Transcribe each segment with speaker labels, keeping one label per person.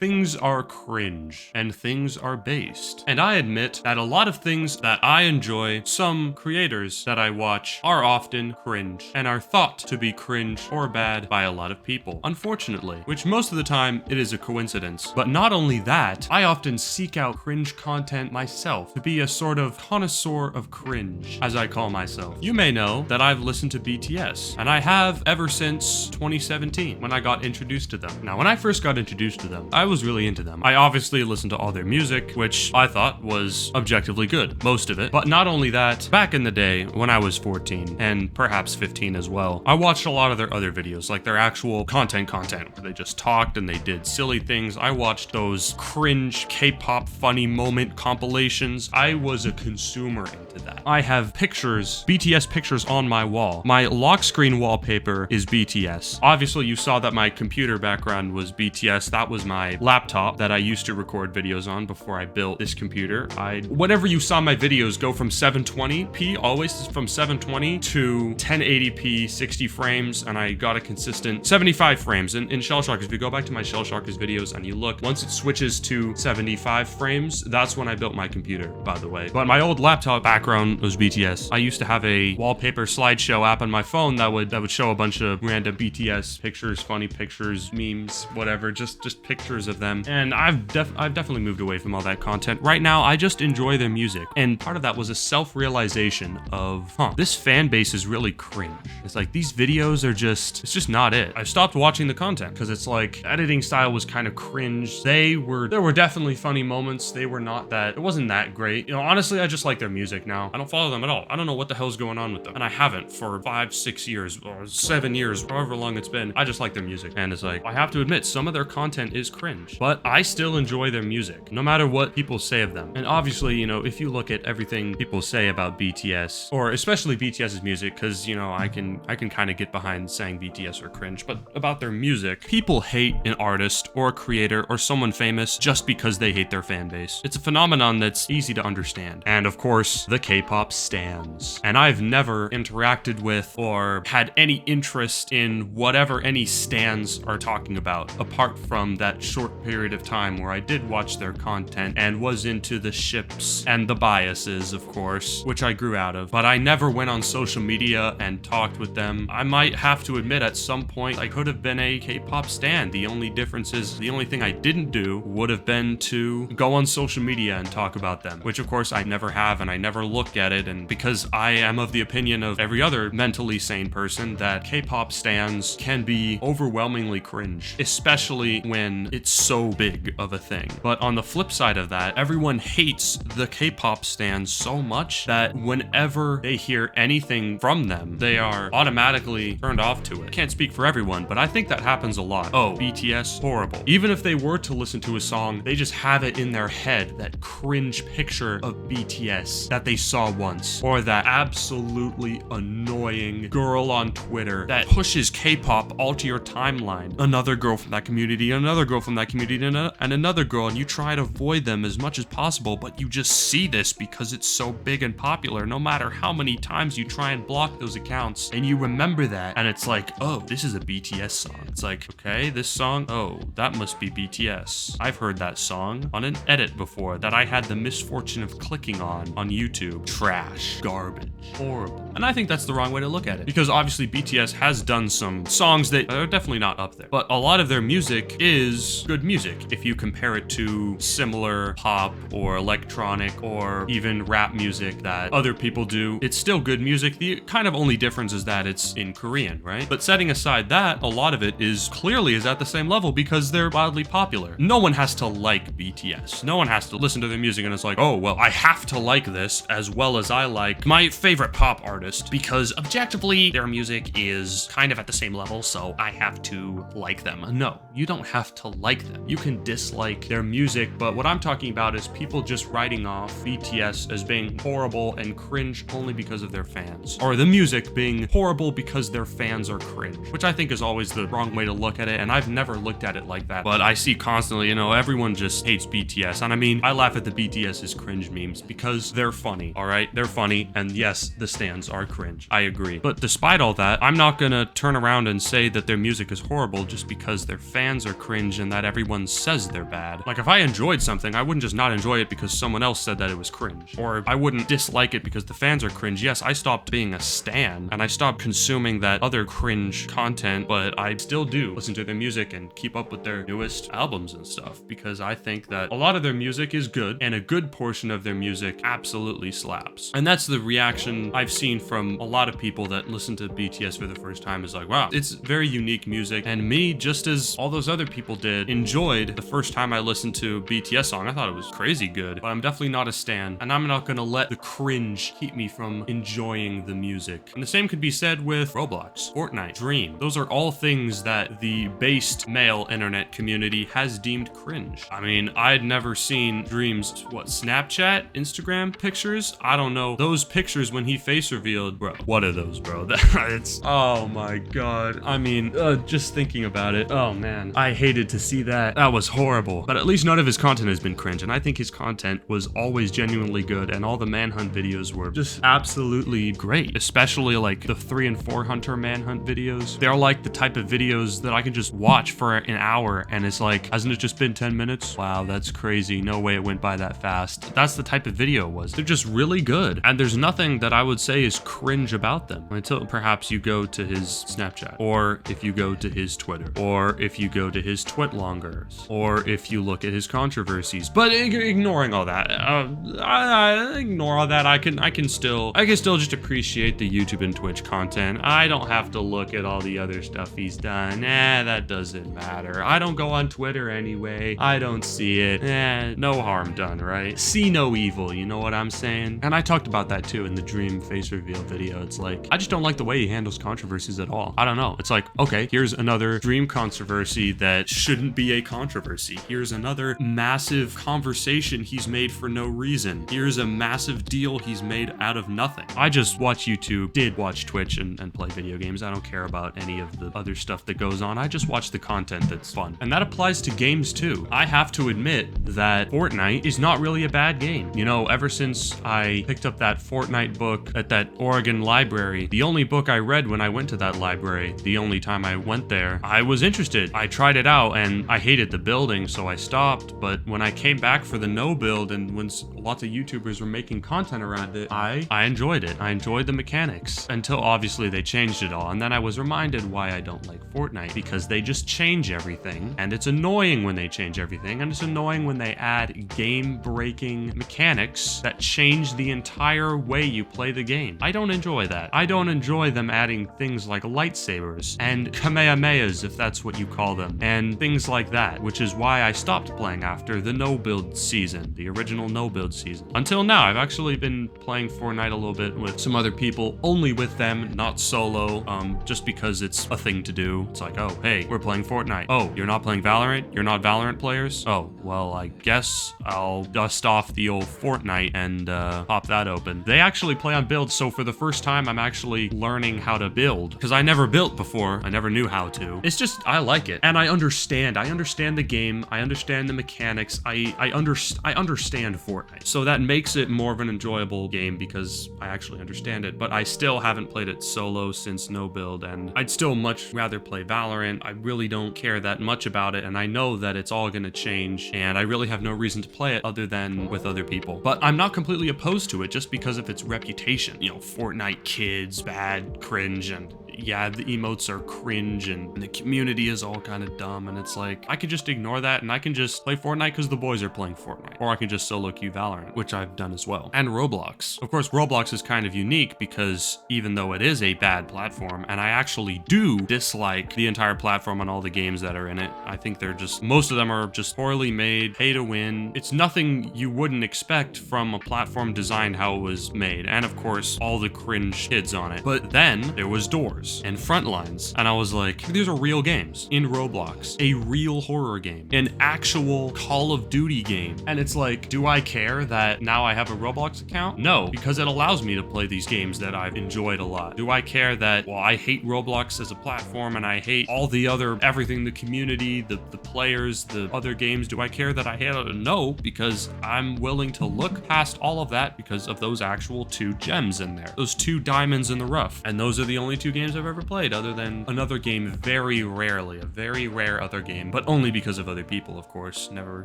Speaker 1: Things are cringe and things are based. And I admit that a lot of things that I enjoy, some creators that I watch, are often cringe and are thought to be cringe or bad by a lot of people, unfortunately, which most of the time it is a coincidence. But not only that, I often seek out cringe content myself to be a sort of connoisseur of cringe, as I call myself. You may know that I've listened to BTS, and I have ever since 2017 when I got introduced to them. Now, when I first got introduced to them, I was really into them. I obviously listened to all their music, which I thought was objectively good, most of it. But not only that, back in the day when I was 14 and perhaps 15 as well, I watched a lot of their other videos, like their actual content where they just talked and they did silly things. I watched those cringe K-pop funny moment compilations. I was a consumer into that. I have pictures, BTS pictures on my wall. My lock screen wallpaper is BTS. Obviously, you saw that my computer background was BTS. That was my laptop that I used to record videos on before I built this computer. Whenever you saw my videos go from 720p, always from 720 to 1080p 60 frames, and I got a consistent 75 frames. In Shell Shockers, if you go back to my Shell Shockers videos and you look, once it switches to 75 frames, that's when I built my computer, by the way. But my old laptop background was BTS. I used to have a wallpaper slideshow app on my phone that would show a bunch of random BTS pictures, funny pictures, memes, whatever, just pictures of them. And I've definitely moved away from all that content. Right now, I just enjoy their music. And part of that was a self-realization of, this fan base is really cringe. It's like, these videos are it's just not it. I stopped watching the content because it's like, editing style was kind of cringe. There were definitely funny moments. It wasn't that great. You know, honestly, I just like their music now. I don't follow them at all. I don't know what the hell's going on with them. And I haven't for 5, 6 years, or 7 years, however long it's been. I just like their music. And it's like, I have to admit, some of their content is cringe, but I still enjoy their music, no matter what people say of them. And obviously, you know, if you look at everything people say about BTS, or especially BTS's music, because, you know, I can kind of get behind saying BTS are cringe, but about their music, people hate an artist or a creator or someone famous just because they hate their fan base. It's a phenomenon that's easy to understand. And of course, the K-pop stans. And I've never interacted with or had any interest in whatever any stans are talking about, apart from that short period of time where I did watch their content and was into the ships and the biases, of course, which I grew out of. But I never went on social media and talked with them. I might have to admit, at some point, I could have been a K-pop stan. The only difference is, the only thing I didn't do would have been to go on social media and talk about them, which of course I never have, and I never look at it. And because I am of the opinion of every other mentally sane person that K-pop stans can be overwhelmingly cringe, especially when it's so big of a thing. But on the flip side of that, everyone hates the K-pop stans so much that whenever they hear anything from them, they are automatically turned off to it. I can't speak for everyone, but I think that happens a lot. Oh, BTS, horrible. Even if they were to listen to a song, they just have it in their head, that cringe picture of BTS that they saw once, or that absolutely annoying girl on Twitter that pushes K-pop all to your timeline. Another girl from that community, another girl from that community, and another girl, and you try to avoid them as much as possible, but you just see this because it's so big and popular, no matter how many times you try and block those accounts, and you remember that, and it's like, oh, this is a BTS song. It's like, okay, this song, oh, that must be BTS. I've heard that song on an edit before that I had the misfortune of clicking on YouTube. Trash, garbage, horrible. And I think that's the wrong way to look at it, because obviously BTS has done some songs that are definitely not up there, but a lot of their music is good music if you compare it to similar pop or electronic or even rap music that other people do. It's still good music. The kind of only difference is that it's in Korean, right? But setting aside that, a lot of it is clearly at the same level because they're wildly popular. No one has to like BTS. No one has to listen to their music and it's like, oh, well, I have to like this as well as I like my favorite pop artist because objectively their music is kind of at the same level, so I have to like them. No, you don't have to like them. You can dislike their music, but what I'm talking about is people just writing off BTS as being horrible and cringe only because of their fans, or the music being horrible because their fans are cringe, which I think is always the wrong way to look at it, and I've never looked at it like that. But I see constantly, you know, everyone just hates BTS, and I mean, I laugh at the BTS's cringe memes because they're funny, all right? They're funny, and yes, the stans are cringe. I agree. But despite all that, I'm not gonna turn around and say that their music is horrible just because their fans are cringe and that everyone says they're bad. Like, if I enjoyed something, I wouldn't just not enjoy it because someone else said that it was cringe. Or I wouldn't dislike it because the fans are cringe. Yes, I stopped being a stan, and I stopped consuming that other cringe content, but I still do listen to their music and keep up with their newest albums and stuff, because I think that a lot of their music is good, and a good portion of their music absolutely slaps. And that's the reaction I've seen from a lot of people that listen to BTS for the first time, is like, wow, it's very unique music. And me, just as all those other people did, enjoyed the first time I listened to a BTS song. I thought it was crazy good, but I'm definitely not a stan, and I'm not gonna let the cringe keep me from enjoying the music. And the same could be said with Roblox, Fortnite, Dream. Those are all things that the based male internet community has deemed cringe. I mean, I'd never seen Dream's, Snapchat, Instagram pictures? I don't know. Those pictures when he face revealed, bro, what are those, bro? It's, oh my god. I mean, just thinking about it, oh man, I hated to see that. That was horrible. But at least none of his content has been cringe, and I think his content was always genuinely good, and all the manhunt videos were just absolutely great, especially like the 3 and 4 Hunter manhunt videos. They're like the type of videos that I can just watch for an hour, and it's like, hasn't it just been 10 minutes? Wow, that's crazy. No way it went by that fast. That's the type of video it was. They're just really good, and there's nothing that I would say is cringe about them, until perhaps you go to his Snapchat, or if you go to his Twitter, or if you go to his Twitlongers, or if you look at his controversies. But ignoring all that, I ignore all that. I can still just appreciate the YouTube and Twitch content. I don't have to look at all the other stuff he's done. That doesn't matter. I don't go on Twitter anyway. I don't see it. No harm done, right? See no evil, you know what I'm saying? And I talked about that too in the Dream face reveal video. It's like, I just don't like the way he handles controversies at all. I don't know. It's like, okay, here's another Dream controversy that shouldn't be a controversy. Here's another massive conversation he's made for no reason. Here's a massive deal he's made out of nothing. I just watch YouTube, did watch Twitch and play video games. I don't care about any of the other stuff that goes on. I just watch the content that's fun. And that applies to games too. I have to admit that Fortnite is not really a bad game. You know, ever since I picked up that Fortnite book at that Oregon library, the only book I read when I went to that library, the only time I went there, I was interested. I tried it out and I hated the building, so I stopped. But when I came back for the no build and when lots of YouTubers were making content around it, I enjoyed it. I enjoyed the mechanics until obviously they changed it all. And then I was reminded why I don't like Fortnite, because they just change everything, and it's annoying when they change everything, and it's annoying when they add game-breaking mechanics that change the entire way you play the game. I don't enjoy that. I don't enjoy them adding things like lightsabers and kamehamehas, if that's what you call them, and things like that, which is why I stopped playing after the no-build season, the original no-build season. Until now, I've actually been playing Fortnite a little bit with some other people, only with them, not solo, just because it's a thing to do. It's like, oh, hey, we're playing Fortnite. Oh, you're not playing Valorant? You're not Valorant players? Oh, well, I guess I'll dust off the old Fortnite and pop that open. They actually play on builds, so for the first time, I'm actually learning how to build, because I never built before. I never knew how to. It's just, I like it, and I understand the game. I understand the mechanics. I understand Fortnite, so that makes it more of an enjoyable game because I actually understand it. But I still haven't played it solo since no build, and I'd still much rather play Valorant. I really don't care that much about it, and I know that it's all gonna change, and I really have no reason to play it other than with other people. But I'm not completely opposed to it just because of its reputation. You know, Fortnite kids, bad, cringe, and yeah, the emotes are cringe, and the community is all kind of dumb, and it's like, I could just ignore that, and I can just play Fortnite because the boys are playing Fortnite. Or I can just solo queue Valorant, which I've done as well. And Roblox. Of course, Roblox is kind of unique because even though it is a bad platform, and I actually do dislike the entire platform and all the games that are in it, I think they're just, most of them are just poorly made, pay to win. It's nothing you wouldn't expect from a platform designed how it was made. And of course, all the cringe kids on it. But then there was Doors and Frontlines, and I was like, these are real games in Roblox, a real horror game, an actual Call of Duty game. And it's like, do I care that now I have a Roblox account? No, because it allows me to play these games that I've enjoyed a lot. Do I care that, well, I hate Roblox as a platform and I hate all the other, everything, the community, the players, the other games? Do I care that I hate it? No, because I'm willing to look past all of that because of those actual 2 gems in there, those 2 diamonds in the rough. And those are the only 2 games I've ever played other than another game very rarely, a very rare other game, but only because of other people, of course, never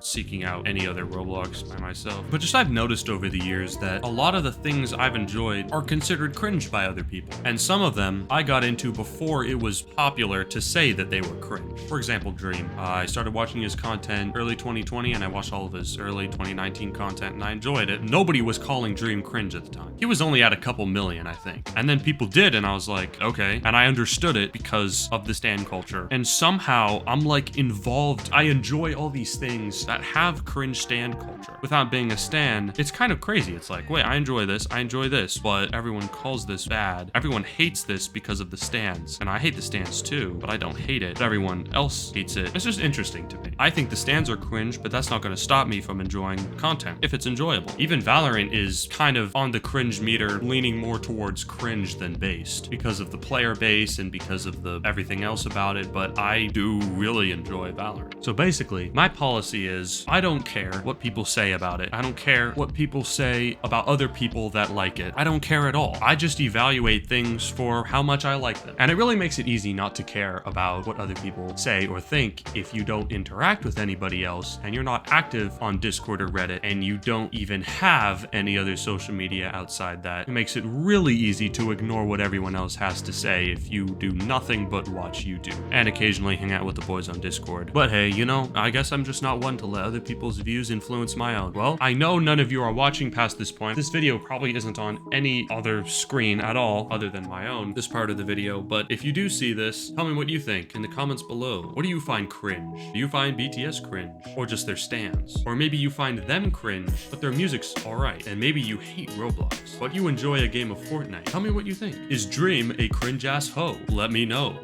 Speaker 1: seeking out any other Roblox by myself. But just I've noticed over the years that a lot of the things I've enjoyed are considered cringe by other people. And some of them I got into before it was popular to say that they were cringe. For example, Dream. I started watching his content early 2020 and I watched all of his early 2019 content and I enjoyed it. Nobody was calling Dream cringe at the time. He was only at a couple million, I think. And then people did and I was like, okay. And I understood it because of the stan culture. And somehow I'm like involved. I enjoy all these things that have cringe stan culture. Without being a stan, it's kind of crazy. It's like, wait, I enjoy this, but everyone calls this bad. Everyone hates this because of the stans. And I hate the stans too, but I don't hate it. But everyone else hates it. It's just interesting to me. I think the stans are cringe, but that's not going to stop me from enjoying content if it's enjoyable. Even Valorant is kind of on the cringe meter, leaning more towards cringe than based because of the player base and because of the everything else about it, but I do really enjoy Valorant. So basically, my policy is I don't care what people say about it. I don't care what people say about other people that like it. I don't care at all. I just evaluate things for how much I like them. And it really makes it easy not to care about what other people say or think if you don't interact with anybody else and you're not active on Discord or Reddit and you don't even have any other social media outside that. It makes it really easy to ignore what everyone else has to say if you do nothing but watch YouTube and occasionally hang out with the boys on Discord. But hey, you know, I guess I'm just not one to let other people's views influence my own. Well, I know none of you are watching past this point. This video probably isn't on any other screen at all other than my own, this part of the video, but if you do see this, tell me what you think in the comments below. What do you find cringe? Do you find BTS cringe? Or just their stans? Or maybe you find them cringe, but their music's alright, and maybe you hate Roblox, but you enjoy a game of Fortnite. Tell me what you think. Is Dream a cringe-ass hoe? Let me know.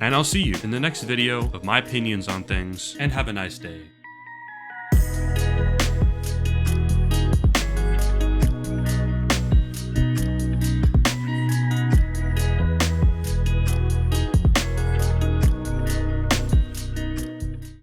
Speaker 1: And I'll see you in the next video of my opinions on things, and have a nice day.